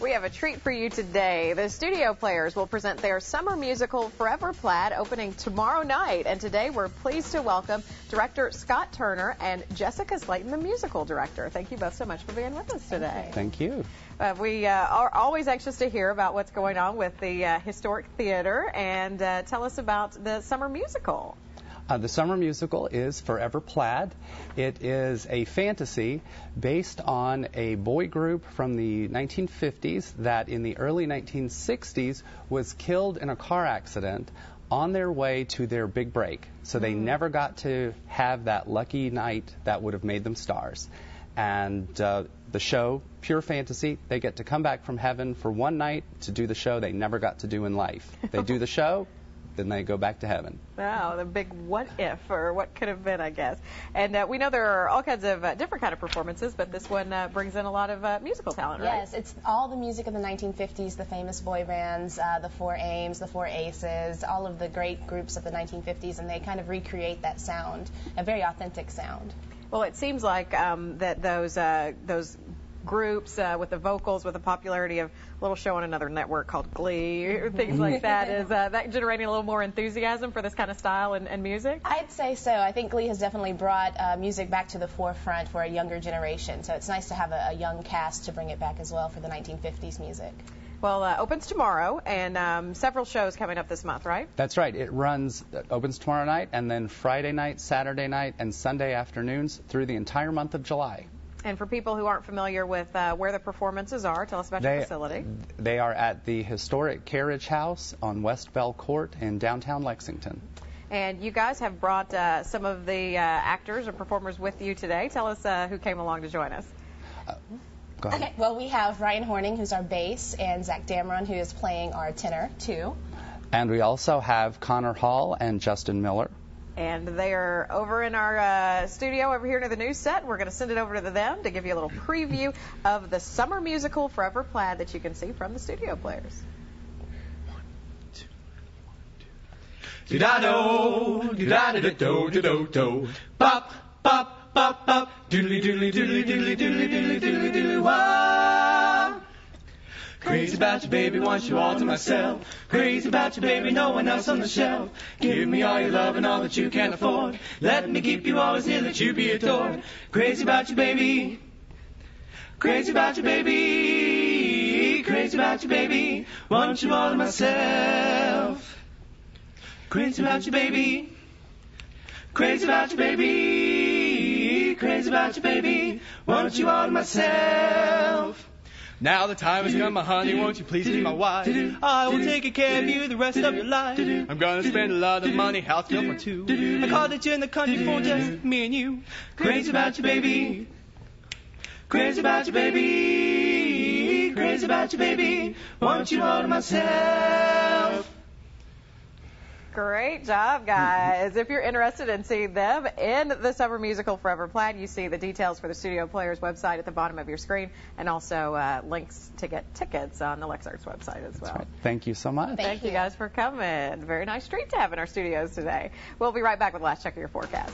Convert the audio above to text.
We have a treat for you today. The Studio Players will present their summer musical Forever Plaid, opening tomorrow night. And today we're pleased to welcome director Scott Turner and Jessica Slayton, the musical director. Thank you both so much for being with us today. Thank you. We are always anxious to hear about what's going on with the Historic Theater, and tell us about the summer musical. The summer musical is Forever Plaid. It is a fantasy based on a boy group from the 1950s that in the early 1960s was killed in a car accident on their way to their big break. So they never got to have that lucky night that would have made them stars. And the show, pure fantasy, they get to come back from heaven for one night to do the show they never got to do in life. They do the show, then they go back to heaven. Wow, the big what if, or what could have been, I guess. And we know there are all kinds of different kind of performances, but this one brings in a lot of musical talent, right? Yes, it's all the music of the 1950s, the famous boy bands, the Four Ames, the Four Aces, all of the great groups of the 1950s, and they kind of recreate that sound, a very authentic sound. Well, it seems like that those groups with the vocals, with the popularity of a little show on another network called Glee, things like that, is that generating a little more enthusiasm for this kind of style and music? I'd say so. I think Glee has definitely brought music back to the forefront for a younger generation, so it's nice to have a young cast to bring it back as well for the 1950s music. Well, opens tomorrow, and several shows coming up this month, right? That's right. It opens tomorrow night, and then Friday night, Saturday night, and Sunday afternoons through the entire month of July. And for people who aren't familiar with where the performances are, tell us about your facility. They are at the historic Carriage House on West Bell Court in downtown Lexington. And you guys have brought some of the actors or performers with you today. Tell us who came along to join us. Go ahead. Okay, well, we have Ryan Horning, who's our bass, and Zach Dameron, who is playing our tenor, too. And we also have Connor Hall and Justin Miller. And they are over in our studio over here near the news set. We're going to send it over to them to give you a little preview of the summer musical Forever Plaid that you can see from the Studio Players. Do-da-do, do-da-da-do, do-do-do, bop, bop, bop, bop, doodly, doodly, doodly, doodly, doodly, doodly, doodly, doodly, wah. Crazy about you, baby, want you all to myself. Crazy about you, baby, no one else on the shelf. Give me all your love and all that you can afford. Let me keep you always near, that you be adored. Crazy about you, baby. Crazy about you, baby. Crazy about you, baby. Want you all to myself. Crazy about you, baby. Crazy about you, baby. Crazy about you, baby. Want you all to myself. Now the time has come, my honey, won't you please be my wife? I will take care of you the rest of your life. I'm gonna spend a lot of money, house built for two. I called it you in the country for just me and you. Crazy about you, baby. Crazy about you, baby. Crazy about you, baby. Want you all to myself. Great job, guys. If you're interested in seeing them in the summer musical Forever Plaid, you see the details for the Studio Players website at the bottom of your screen, and also links to get tickets on the LexArts website as well. Right. Thank you so much. Thank you guys for coming. Very nice treat to have in our studios today. We'll be right back with the last check of your forecast.